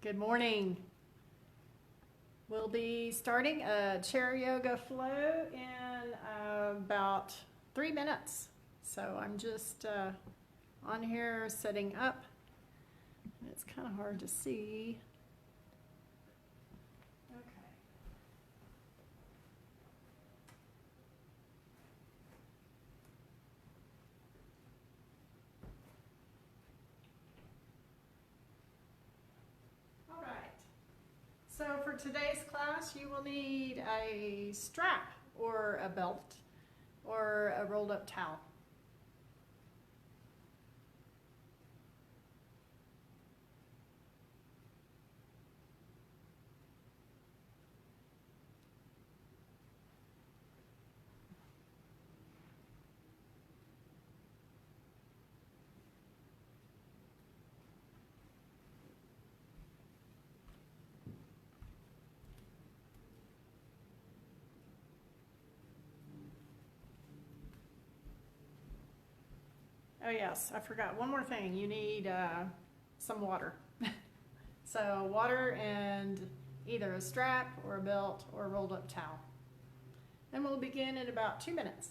Good morning. We'll be starting a chair yoga flow in about 3 minutes. So I'm just on here setting up. It's kind of hard to see. Okay. All right. So for today's class, you will need a strap or a belt or a rolled up towel. Oh yes, I forgot one more thing. You need some water. So water and either a strap or a belt or a rolled up towel. And we'll begin in about 2 minutes.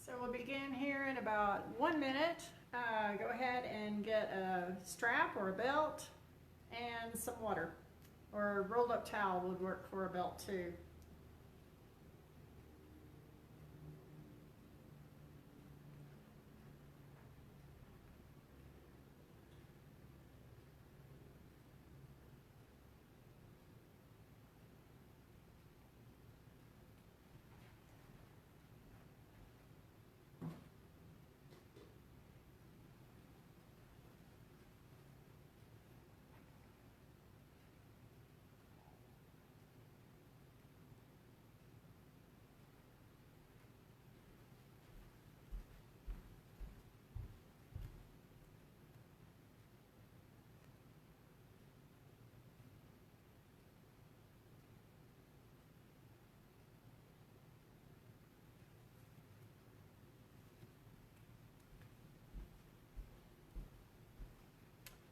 So we'll begin here in about 1 minute. Go ahead and get a strap or a belt and some water. Or a rolled up towel would work for a belt too.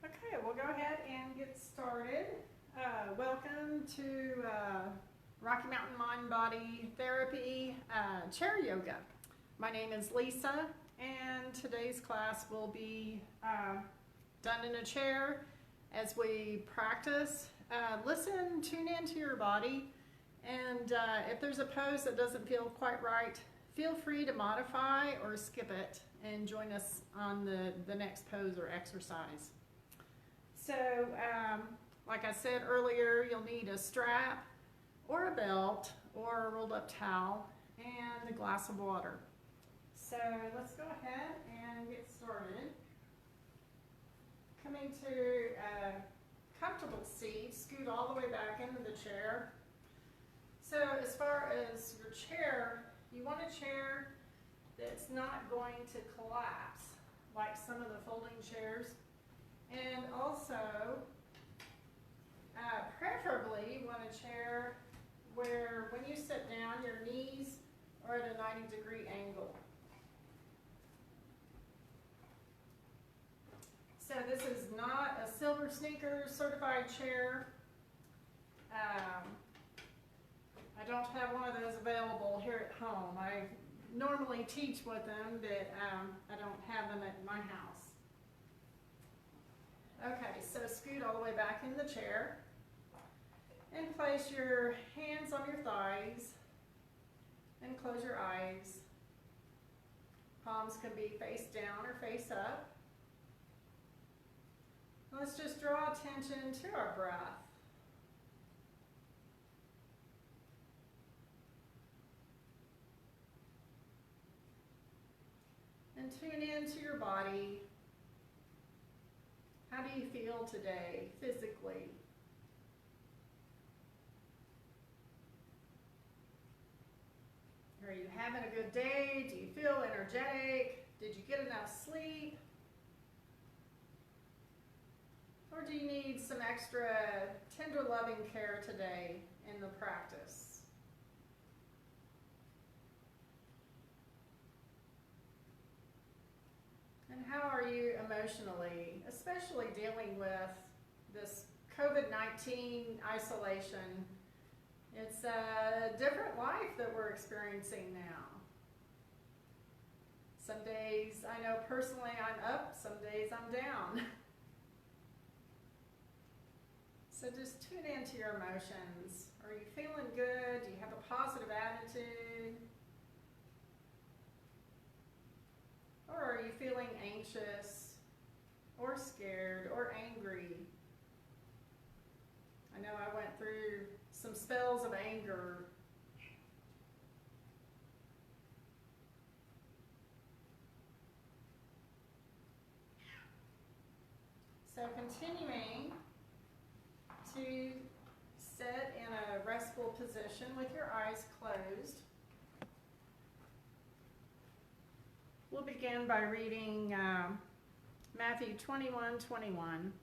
Okay, we'll go ahead and get started. Welcome to Rocky Mountain Mind Body Therapy Chair Yoga. My name is Lisa, and today's class will be done in a chair as we practice. Listen, tune into your body, and if there's a pose that doesn't feel quite right, feel free to modify or skip it and join us on the next pose or exercise. So, like I said earlier, you'll need a strap or a belt or a rolled up towel and a glass of water. So let's go ahead and get started. Coming into a comfortable seat, scoot all the way back into the chair. So as far as your chair, you want a chair that's not going to collapse like some of the folding chairs. And also, preferably you want a chair where when you sit down, your knees are at a 90-degree angle. So this is not a Silver Sneakers certified chair. I don't have one of those available here at home. I normally teach with them, but I don't have them at my house. Okay, so scoot all the way back in the chair and place your hands on your thighs and close your eyes. Palms can be face down or face up. Let's just draw attention to our breath. And tune into your body. How do you feel today, physically? Are you having a good day? Do you feel energetic? Did you get enough sleep? Or do you need some extra tender loving care today in the practice? And how are you emotionally, especially dealing with this COVID-19 isolation? It's a different life that we're experiencing now. Some days, I know personally I'm up, some days I'm down. So just tune into your emotions. Are you feeling good? Do you have a positive attitude? Or are you feeling anxious or scared or angry? I know I went through some spells of anger. So continuing to sit in a restful position with your eyes closed. We'll begin by reading Matthew 21:21.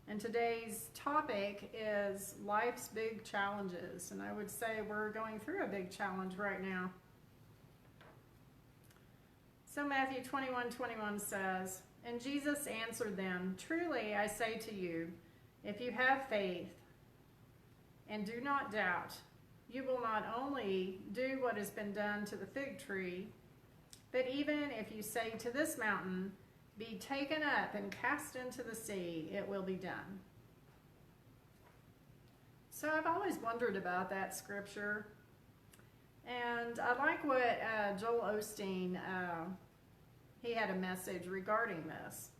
And today's topic is life's big challenges. And I would say we're going through a big challenge right now. So Matthew 21:21 says, "And Jesus answered them, 'Truly I say to you, if you have faith and do not doubt, you will not only do what has been done to the fig tree, but even if you say to this mountain, be taken up and cast into the sea, it will be done.'" So I've always wondered about that scripture. And I like what Joel Osteen, he had a message regarding this.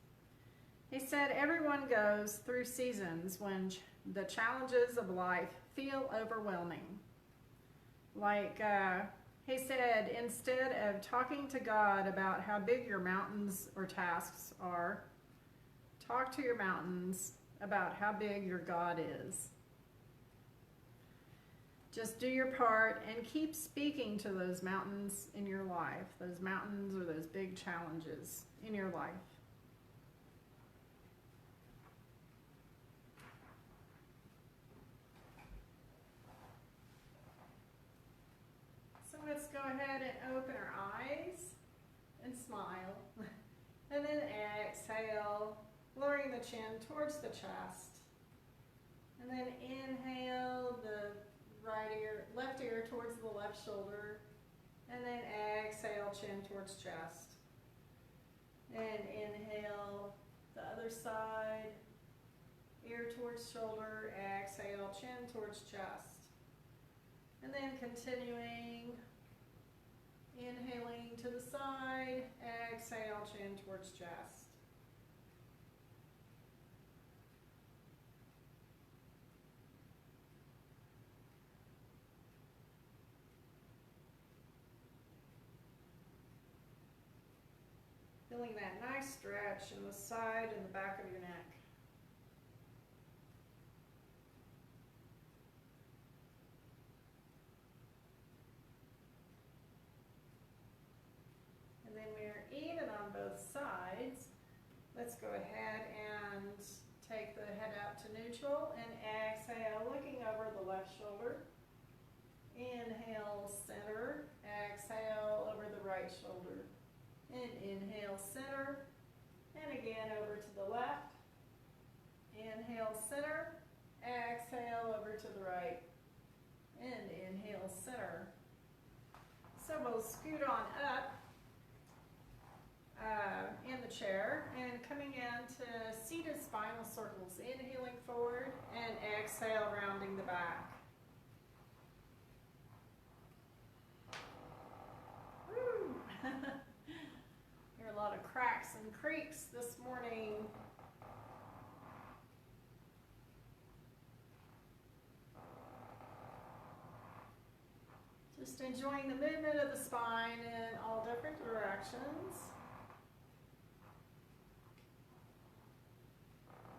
He said, everyone goes through seasons when the challenges of life feel overwhelming. Like, he said, instead of talking to God about how big your mountains or tasks are, talk to your mountains about how big your God is. Just do your part and keep speaking to those mountains in your life, those mountains or those big challenges in your life. So let's go ahead and open our eyes and smile. And then exhale, lowering the chin towards the chest. And then inhale the left ear towards the left shoulder, and then exhale, chin towards chest. And inhale the other side, ear towards shoulder, exhale, chin towards chest. And then continuing, inhaling to the side, exhale, chin towards chest. Feeling that nice stretch in the side and the back of your neck. both sides. Let's go ahead and take the head out to neutral and exhale, looking over the left shoulder. Inhale, center, exhale over the right shoulder. And inhale, center, and again over to the left. Inhale, center, exhale over to the right. And inhale, center. So we'll scoot on up in the chair and coming into seated spinal circles. Inhaling forward and exhale, rounding the back. Woo! Hear a lot of cracks and creaks this morning. Just enjoying the movement of the spine in all different directions.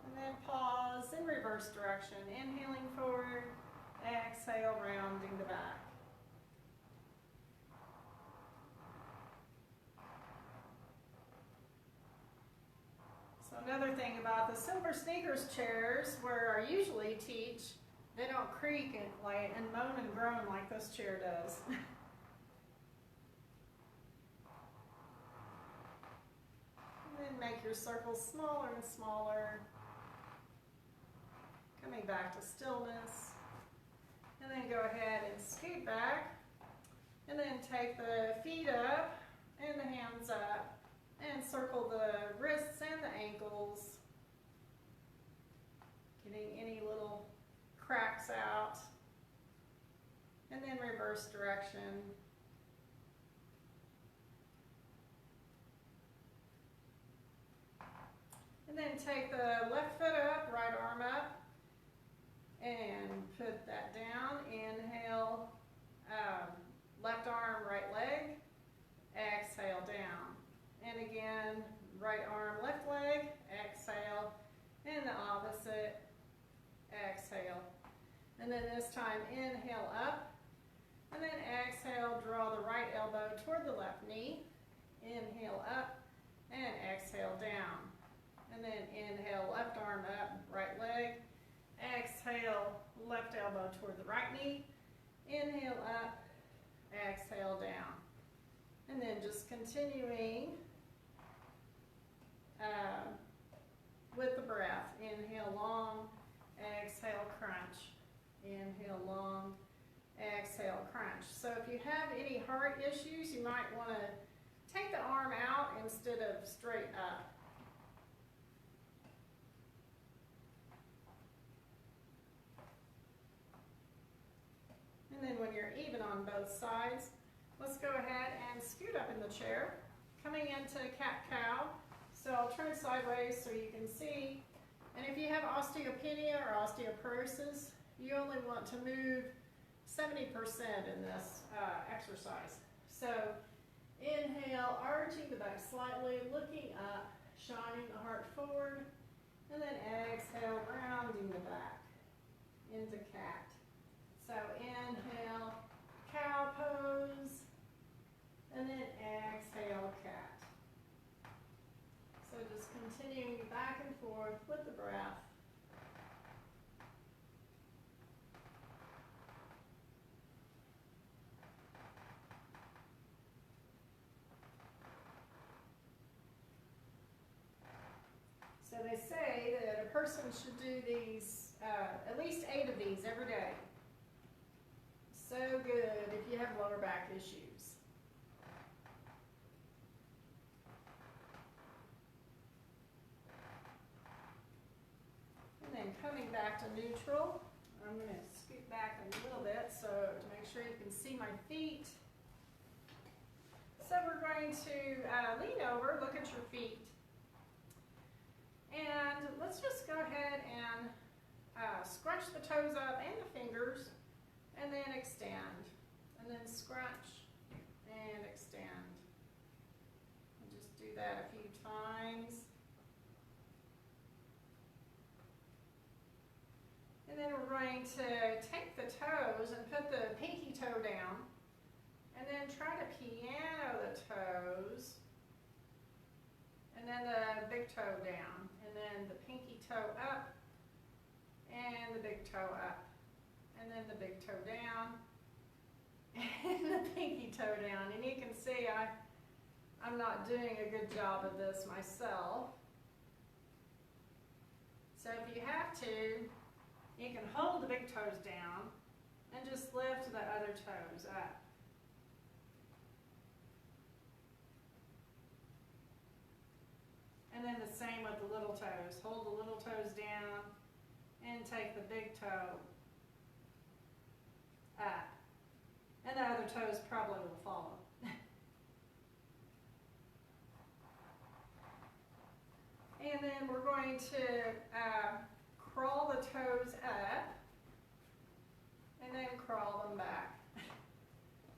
And then pause in reverse direction. Inhaling forward, exhale, rounding the back. So another thing about the Silver Sneakers chairs, where I usually teach, they don't creak and moan and groan like this chair does. And then make your circles smaller and smaller. Coming back to stillness. And then go ahead and scoot back. And then take the feet up and the hands up. And circle the wrists and the ankles. Getting any little cracks out. And then reverse direction. And then take the left foot up, right arm up, and put that down. Inhale, left arm, right leg, exhale down. And again, right arm, left leg, exhale, and the opposite, exhale. And then this time, inhale up, and then exhale, draw the right elbow toward the left knee. Inhale up, and exhale down. And then inhale, left arm up, right leg. Exhale, left elbow toward the right knee. Inhale up, exhale down. And then just continuing with the breath. Inhale long, exhale crunch. Inhale long, exhale crunch. So if you have any heart issues, you might want to take the arm out instead of straight up. And then when you're even on both sides, let's go ahead and scoot up in the chair, coming into cat-cow. So I'll turn sideways so you can see. And if you have osteopenia or osteoporosis, you only want to move 70% in this exercise. So inhale, arching the back slightly, looking up, shining the heart forward, and then exhale, rounding the back into cat. So inhale, cow pose, and then exhale, cat. So just continuing back and forth with the breath. So they say that a person should do these, at least 8 of these every day. So good if you have lower back issues. And then coming back to neutral, I'm going to scoot back a little bit so to make sure you can see my feet. So we're going to lean over, look at your feet. And let's just go ahead and scrunch the toes up and the fingers, and then extend, and then scrunch and extend. And just do that a few times. And then we're going to take the toes and put the pinky toe down, and then try to piano the toes big toe down, and then the pinky toe up, and the big toe up, and then the big toe down, and the pinky toe down. And you can see I'm not doing a good job of this myself. So if you have to, you can hold the big toes down and just lift the other toes up. And then the same with the little toes. Hold the little toes down and take the big toe up. And the other toes probably will follow. And then we're going to crawl the toes up and then crawl them back.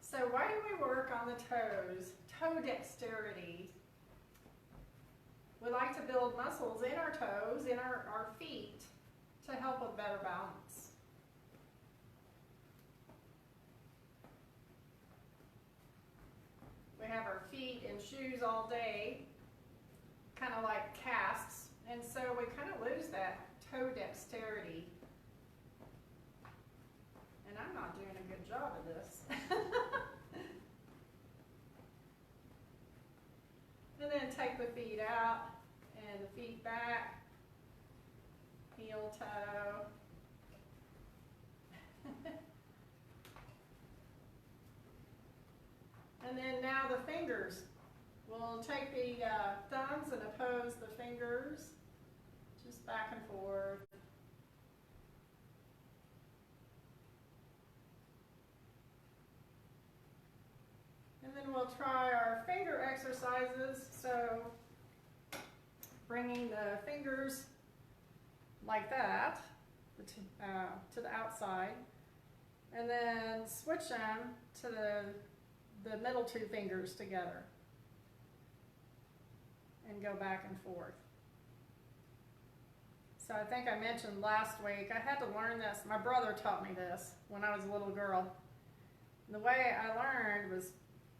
So why do we work on the toes? Toe dexterity. We like to build muscles in our toes, in our feet, to help with better balance. We have our feet in shoes all day, kind of like casts, and so we kind of lose that toe dexterity. And I'm not doing a good job of this. And then take the feet out and the feet back, heel toe. And then now the fingers. We'll take the thumbs and oppose the fingers, just back and forth. And then we'll try our finger exercises. So bringing the fingers like that to the outside, and then switch them to the middle two fingers together and go back and forth. So I think I mentioned last week, I had to learn this. My brother taught me this when I was a little girl. And the way I learned was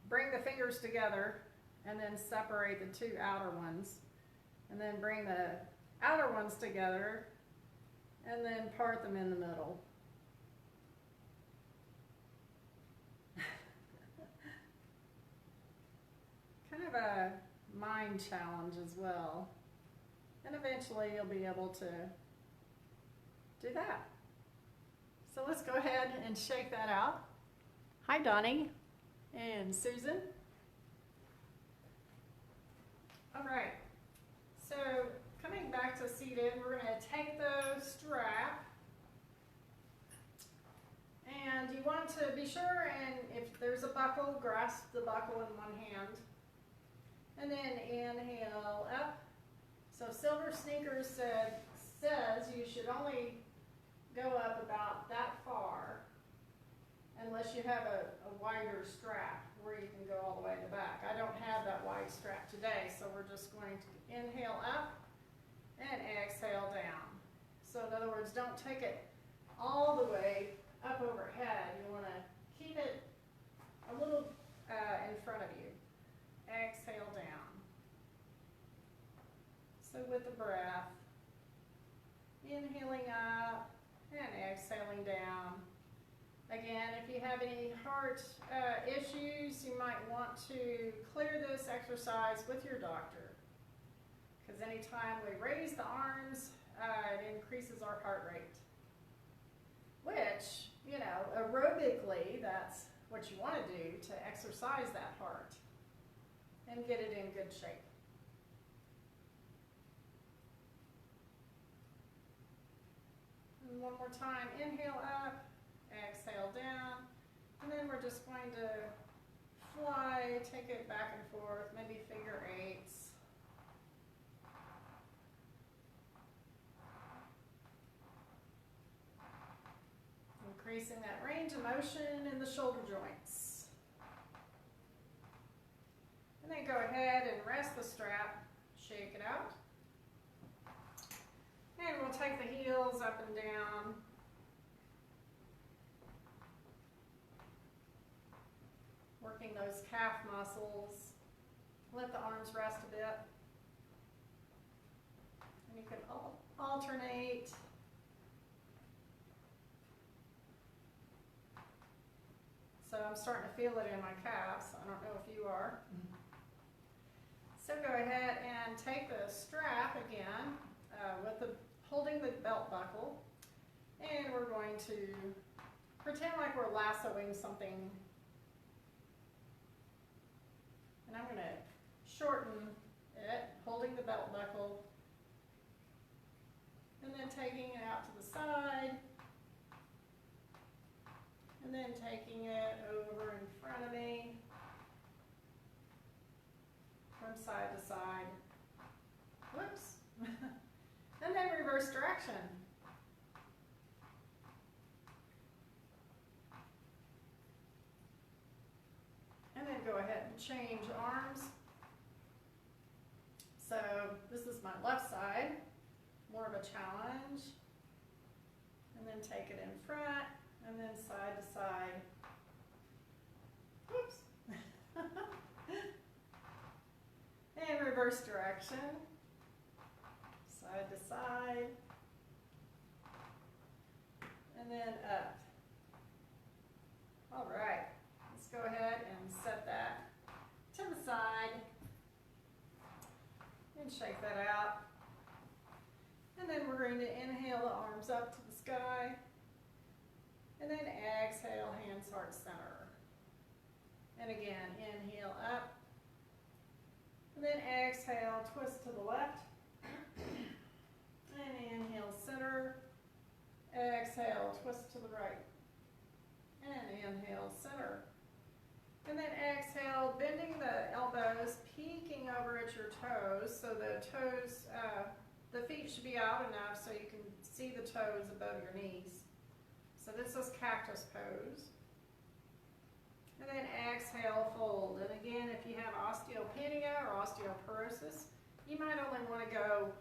bring the fingers together and then separate the two outer ones, and then bring the outer ones together and then part them in the middle. Kind of a mind challenge as well. And eventually you'll be able to do that. So let's go ahead and shake that out. Hi, Donnie and Susan. All right, so coming back to seated, we're going to take the strap, and you want to be sure, and if there's a buckle, grasp the buckle in one hand, and then inhale up. So Silver Sneakers says you should only go up about that far unless you have a wider strap where you can go all the way to the back. I don't have that wide strap today, so we're just going to inhale up and exhale down. So in other words, don't take it all the way up overhead. You want to keep it a little in front of you. Exhale down. So with the breath, inhaling up and exhaling down. Again, if you have any heart issues, you might want to clear this exercise with your doctor. Because anytime we raise the arms, it increases our heart rate. Which, you know, aerobically, that's what you want to do to exercise that heart and get it in good shape. And one more time, inhale up. Exhale down, and then we're just going to fly, take it back and forth, maybe figure eights. Increasing that range of motion in the shoulder joints. And then go ahead and rest the strap, shake it out. And we'll take the heels up and down. Working those calf muscles. Let the arms rest a bit. alternate. So I'm starting to feel it in my calves. I don't know if you are. So go ahead and take the strap again holding the belt buckle, and we're going to pretend like we're lassoing something. And I'm going to shorten it, holding the belt buckle, and then taking it out to the side, and then taking it over in front of me from side to side. Whoops. And then reverse direction. And then go ahead and change arms. So this is my left side, more of a challenge. And then take it in front, and then side to side. Whoops. And reverse direction, side to side, and then up. All right, let's go ahead and set that to the side and shake that out. And then we're going to inhale the arms up to the sky, and then exhale, hands heart center. And again, inhale up. And then exhale, twist to the left. And inhale, center. Exhale, twist to the right. And inhale, center. And then exhale, bending the elbows, peeking over at your toes. So the toes, the feet should be out enough so you can see the toes above your knees. So this is cactus pose. And then exhale, fold. And again, if you have osteopenia or osteoporosis, you might only want to go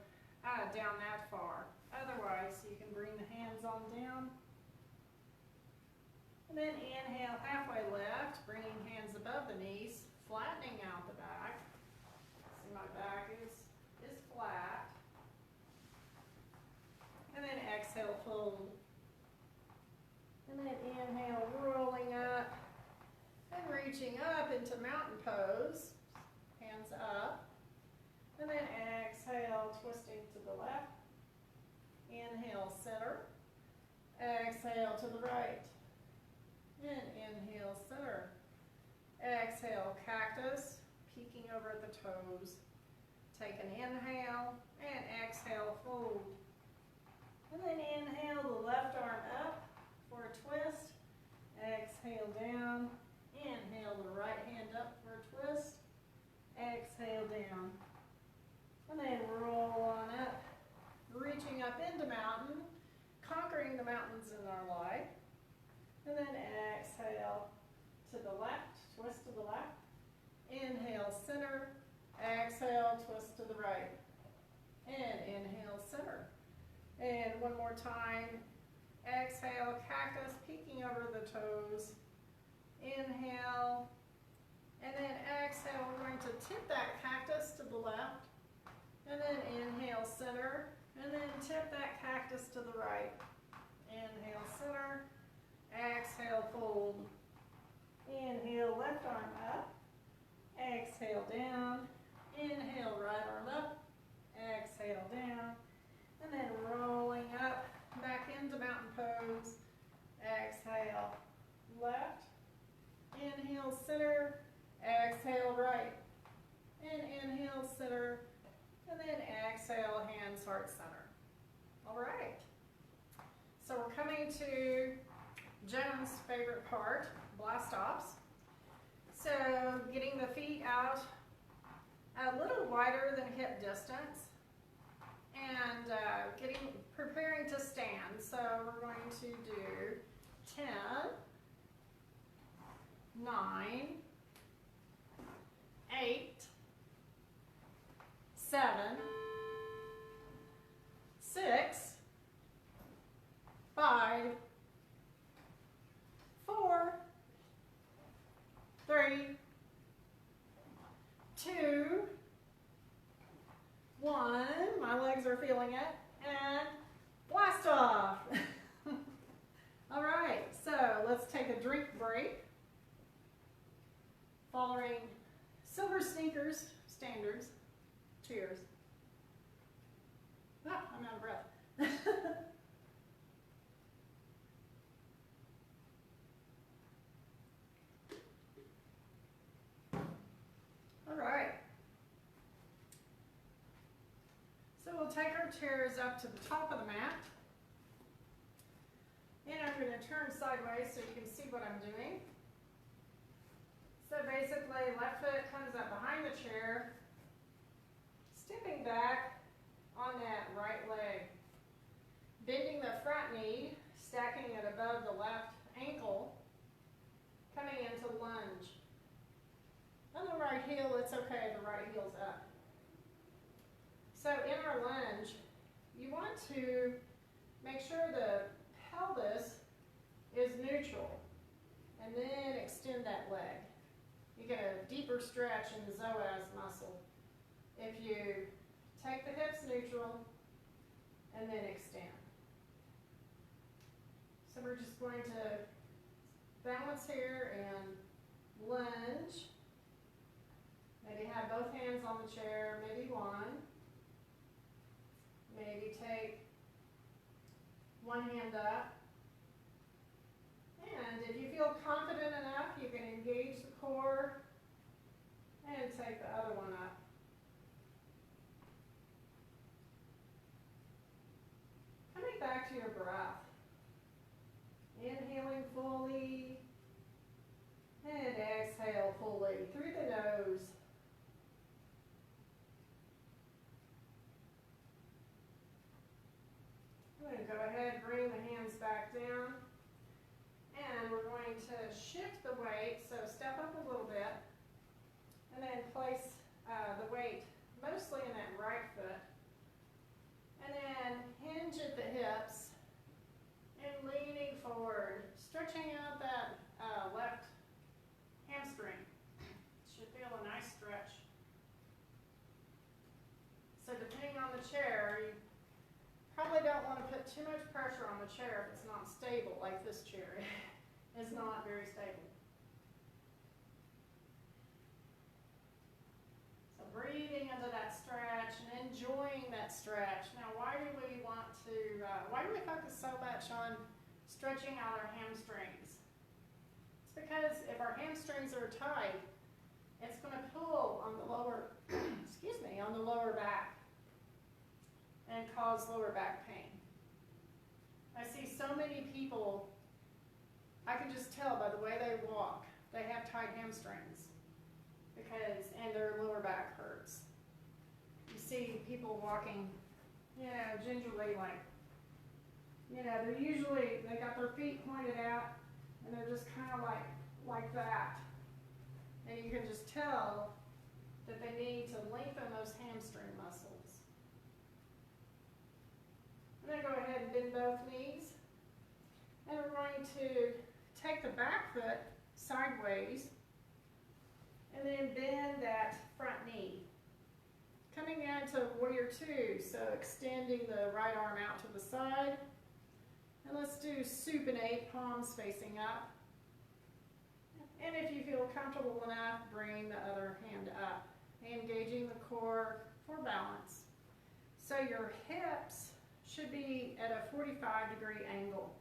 down that far. Otherwise, you can bring the hands on down. And then inhale, halfway lift, bringing hands above the knees, flattening out the back. See, my back is flat. And then exhale, fold. And then inhale, rolling up. And reaching up into mountain pose, hands up, and then exhale, twisting to the left, inhale, center, exhale to the right, and inhale, center, exhale, cactus, peeking over at the toes, take an inhale, and exhale, fold, and then inhale the left arm up for a twist, exhale down, inhale the right hand up for a twist, exhale down, and then roll on up, reaching up into mountain, conquering the mountains in our life, and then exhale to the left, twist to the left, inhale center, exhale twist to the right, and inhale center, and one more time, exhale cactus, peeking over the toes, inhale, and then exhale, we're going to tip that cactus to the left, and then inhale, center, and then tip that cactus to the right. Inhale, center, exhale, fold. Inhale, left arm up, exhale, down, inhale, right arm up, exhale, down, and then rolling up, back into mountain pose, exhale, left, inhale, center, exhale, right, and inhale, center, and then exhale, hands, heart, center. All right. So we're coming to Joan's favorite part, blast offs. So getting the feet out a little wider than hip distance, and preparing to stand. So we're going to do 10, 9, 8, 7, 6, 5, 4, 3, 2, 1. My legs are feeling it. And Blast off. All right, so let's take a drink break. Following Silver Sneakers standards. Cheers. Ah, I'm out of breath. All right. So we'll take our chairs up to the top of the mat. And I'm going to turn sideways so you can see what I'm doing. So basically, left foot comes up behind the chair, stepping back on that right leg. Bending the front knee, stacking it above the left ankle, coming into lunge. On the right heel, it's okay, the right heel's up. So in our lunge, you want to make sure the pelvis is neutral, and then extend that leg. You get a deeper stretch in the psoas muscle if you take the hips neutral and then extend. So we're just going to balance here and lunge. Maybe have both hands on the chair, maybe one. Maybe take one hand up. And if you feel confident enough, you can engage the core and take the other one up. Coming back to your breath. Inhaling fully and exhale fully through the nose. I'm going to go ahead and bring the hands back down. And we're going to shift the weight, so step up a little bit. And then place the weight mostly in that right foot. And then hinge at the hips. And leaning forward, stretching out that left hamstring. Should feel a nice stretch. So depending on the chair, you probably don't want to put too much pressure on the chair if it's not stable, like this chair is not very stable. So breathing into that stretch and enjoying that stretch. Now, why do we focus so much on stretching out our hamstrings? It's because if our hamstrings are tight, it's going to pull on the lower, on the lower back and cause lower back pain. I see so many people, I can just tell by the way they walk, they have tight hamstrings and their lower back hurts. You see people walking, gingerly, like, they got their feet pointed out and they're just kind of like that. And you can just tell that they need to lengthen those hamstring muscles. I'm going to go ahead and bend both knees. And we're going to take the back foot sideways and then bend that front knee. Coming down to warrior two, so extending the right arm out to the side. And let's do supinate, palms facing up. And if you feel comfortable enough, bring the other hand up, engaging the core for balance. So your hips should be at a 45-degree angle.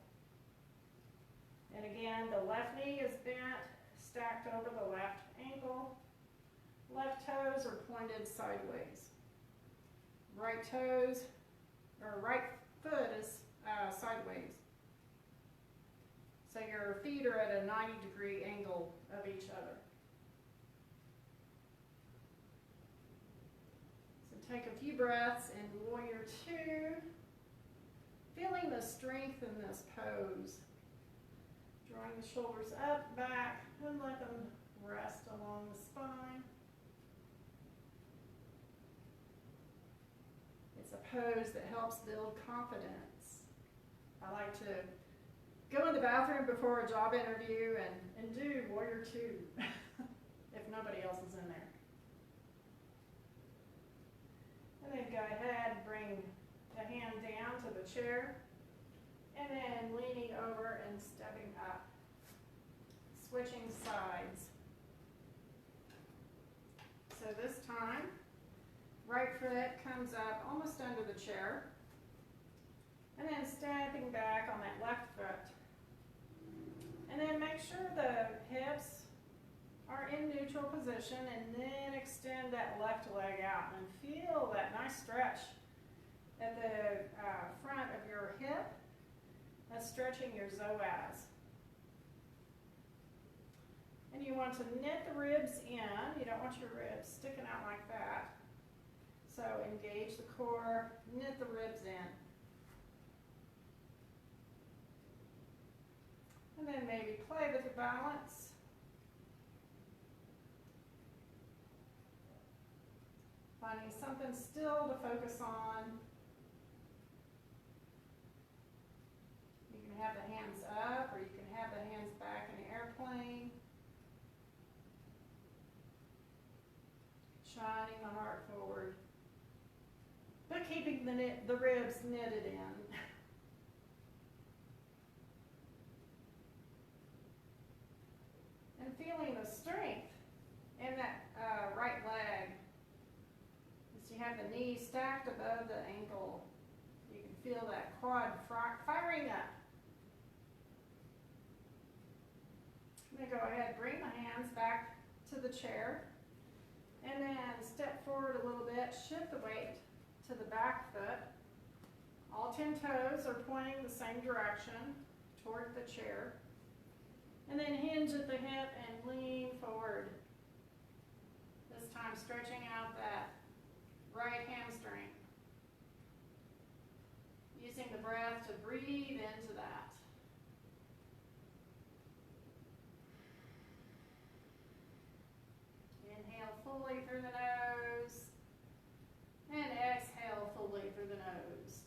And again, the left knee is bent, stacked over the left ankle. Left toes are pointed sideways. Right foot is sideways. So your feet are at a 90-degree angle of each other. So take a few breaths in warrior two, feeling the strength in this pose. Drawing the shoulders up, back, and let them rest along the spine. It's a pose that helps build confidence. I like to go in the bathroom before a job interview and do warrior two if nobody else is in there. And then go ahead and bring the hand down to the chair. then leaning over and stepping up. Switching sides. So this time, right foot comes up almost under the chair. And then stepping back on that left foot. And then make sure the hips are in neutral position, and then extend that left leg out and feel that nice stretch at the front of your hip. That's stretching your psoas. And you want to knit the ribs in. You don't want your ribs sticking out like that. So engage the core, knit the ribs in. And then maybe play with the balance. Finding something still to focus on. You can have the hands up, or you can have the hands back in the airplane. Shining the heart forward. But keeping the ribs knitted in. And feeling the strength in that right leg. As you have the knee stacked above the ankle, you can feel that quad firing up. I'm going to go ahead, bring the hands back to the chair, and then step forward a little bit, shift the weight to the back foot. All 10 toes are pointing the same direction toward the chair. And then hinge at the hip and lean forward. This time stretching out that right hamstring. Using the breath to breathe into that. Inhale fully through the nose. And exhale fully through the nose.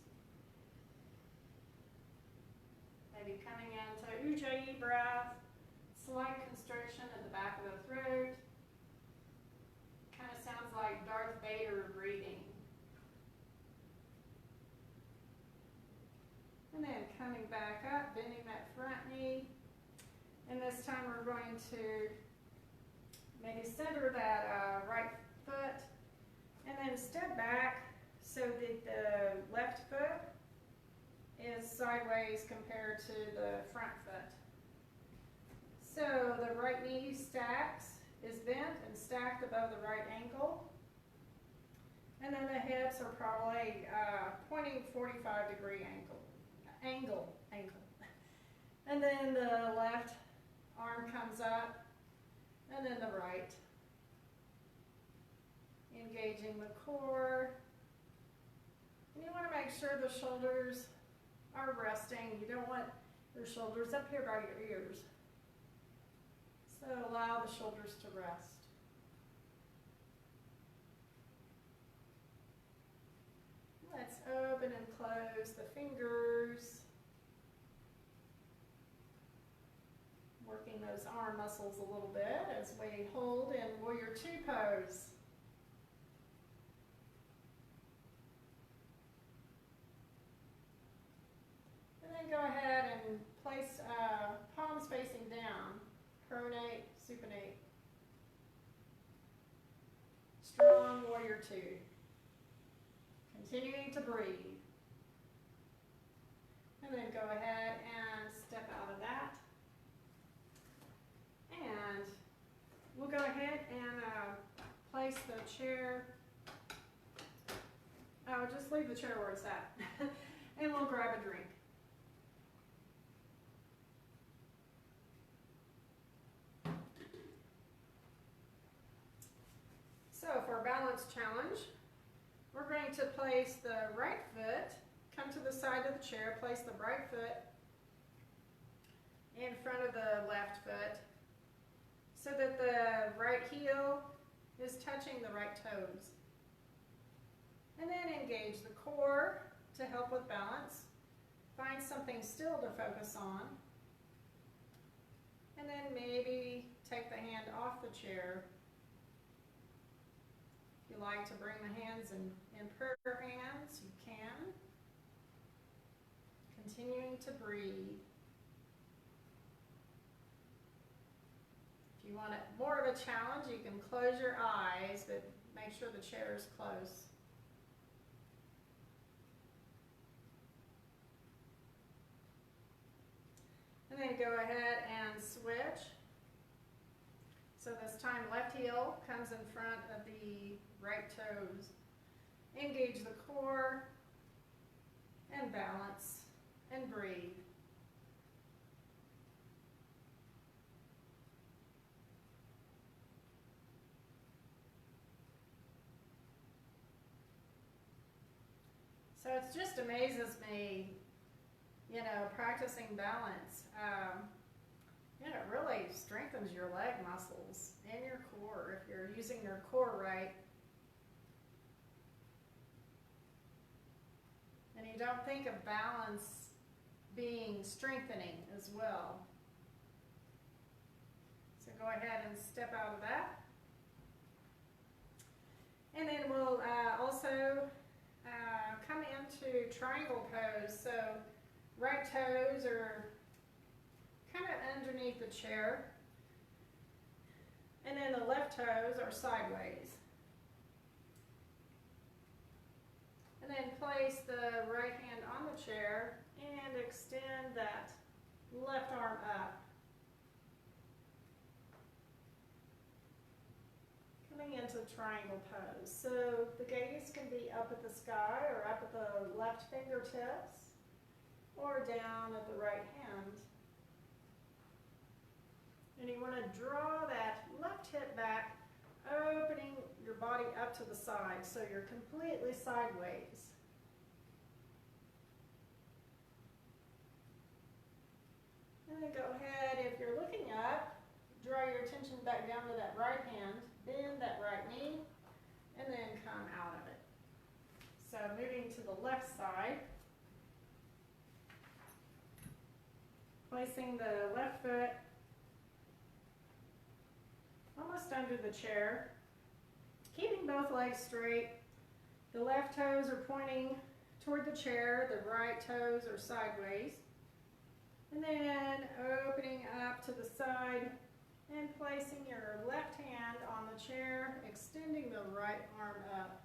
Maybe coming into Ujjayi breath. Slight constriction at the back of the throat. Kind of sounds like Darth Vader breathing. And then coming back up, bending that front knee. And this time we're going to maybe center that right foot. And then step back so that the left foot is sideways compared to the front foot. So the right knee is bent and stacked above the right ankle. And then the hips are probably pointing 45-degree angle. And then the left arm comes up, and then the right. Engaging the core. And you want to make sure the shoulders are resting. You don't want your shoulders up here by your ears. So allow the shoulders to rest. Let's open and close the fingers. Working those arm muscles a little bit as we hold in Warrior Two pose. And then go ahead and place palms facing down. Pronate, supinate. Strong Warrior Two. Continuing to breathe. And then go ahead and step out of that. And we'll go ahead and place the chair. Oh, just leave the chair where it's at. And we'll grab a drink. So for a balance challenge, we're going to place the right foot, come to the side of the chair, place the right foot in front of the left foot so that the right heel is touching the right toes. And then engage the core to help with balance. Find something still to focus on. And then maybe take the hand off the chair. If you like to bring the hands in prayer hands, you can. Continuing continuing to breathe. If you want it more of a challenge, you can close your eyes, but make sure the chair is close. And then go ahead and switch. So this time left heel comes in front of the right toes. Engage the core and balance and breathe. So it just amazes me, you know, practicing balance. You know, it really strengthens your leg muscles and your core if you're using your core right. And you don't think of balance being strengthening as well. So go ahead and step out of that. And then we'll also come into triangle pose. So right toes are kind of underneath the chair. And then the left toes are sideways. And then place the right hand on the chair and extend that left arm up. Coming into triangle pose. So the gaze can be up at the sky or up at the left fingertips or down at the right hand. And you want to draw that left hip back, opening your body up to the side so you're completely sideways. And then go ahead, if you're looking up, draw your attention back down to that right hand, bend that right knee, and then come out of it. So moving to the left side, placing the left foot almost under the chair, keeping both legs straight. The left toes are pointing toward the chair, the right toes are sideways. And then opening up to the side and placing your left hand on the chair, extending the right arm up.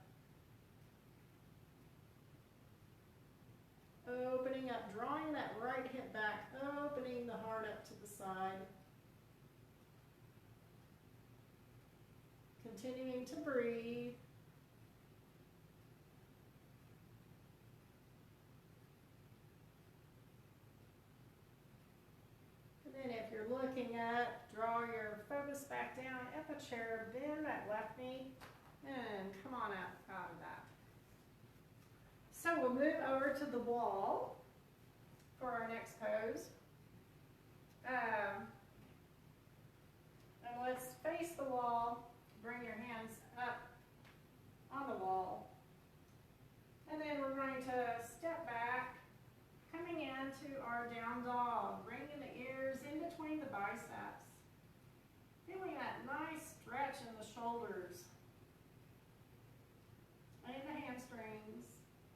Opening up, drawing that right hip back, opening the heart up to the side. Continuing to breathe. And then if you're looking up, draw your focus back down at the chair, bend that left knee, and come on up out of that. So we'll move over to the wall for our next pose. And let's face the wall. Bring your hands up on the wall. And then we're going to step back, coming into our down dog, bringing the ears in between the biceps. Feeling that nice stretch in the shoulders and the hamstrings,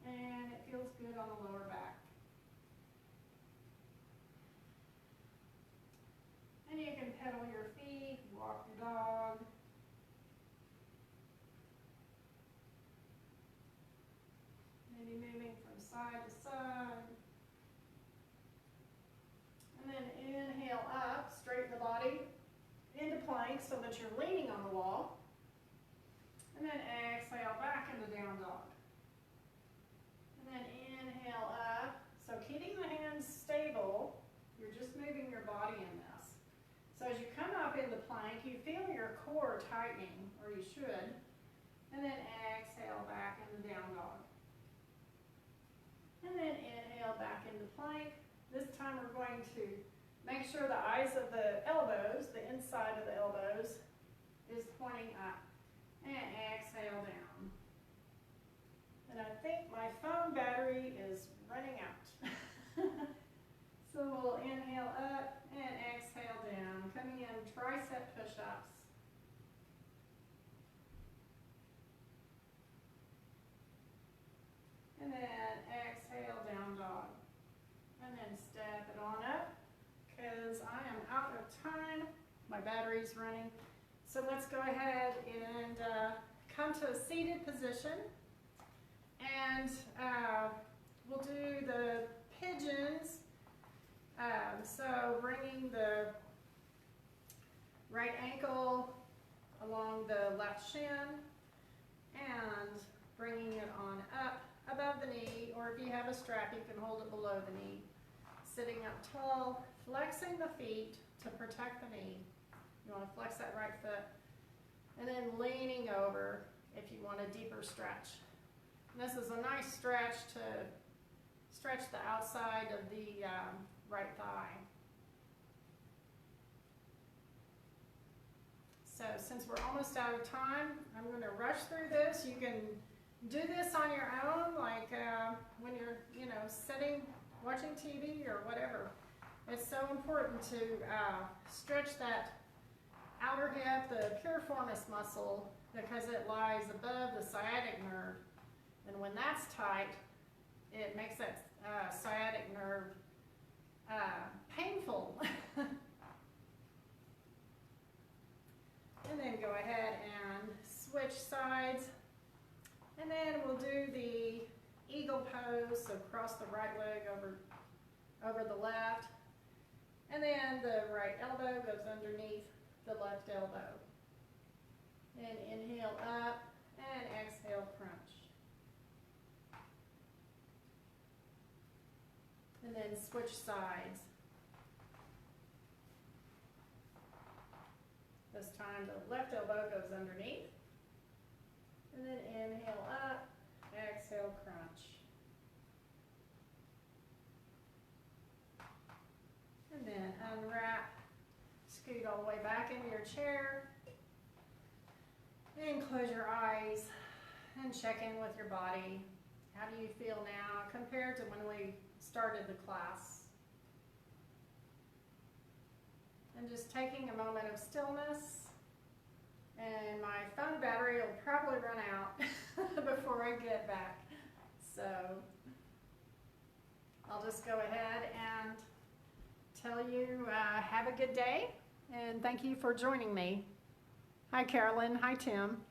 and it feels good on the lower back. And you can pedal your feet, walk your dog. Maybe moving from side to side. And then inhale up, straighten the body into plank so that you're leaning on the wall. And then exhale back into down dog. And then inhale up. So keeping the hands stable, you're just moving your body in this. So as you come up into plank, you feel your core tightening, or you should. And then exhale back into down dog. And then inhale back into plank. This time we're going to make sure the eyes of the elbows, the inside of the elbows, is pointing up. And exhale down. And I think my phone battery is running out. So we'll inhale up and exhale down. Coming in tricep push-ups. And then exhale, down dog. And then my battery's running. So let's go ahead and come to a seated position. And we'll do the pigeons. So bringing the right ankle along the left shin and bringing it on up above the knee, or if you have a strap, you can hold it below the knee. Sitting up tall, flexing the feet to protect the knee. You want to flex that right foot. And then leaning over if you want a deeper stretch. And this is a nice stretch to stretch the outside of the right thigh. So since we're almost out of time, I'm going to rush through this. You can do this on your own, like when you're, sitting, watching TV or whatever. It's so important to stretch that outer hip, the piriformis muscle, because it lies above the sciatic nerve. And when that's tight, it makes that sciatic nerve painful. And then go ahead and switch sides. And then we'll do the eagle pose, so cross the right leg over the left. And then the right elbow goes underneath the left elbow. And inhale up and exhale crunch. And then switch sides. This time the left elbow goes underneath. And then inhale up, exhale crunch. And then unwrap, scoot all the way back into your chair. And close your eyes and check in with your body. How do you feel now compared to when we started the class? And just taking a moment of stillness. And my phone battery will probably run out before I get back. So I'll just go ahead and tell you have a good day. And thank you for joining me. Hi, Carolyn. Hi, Tim.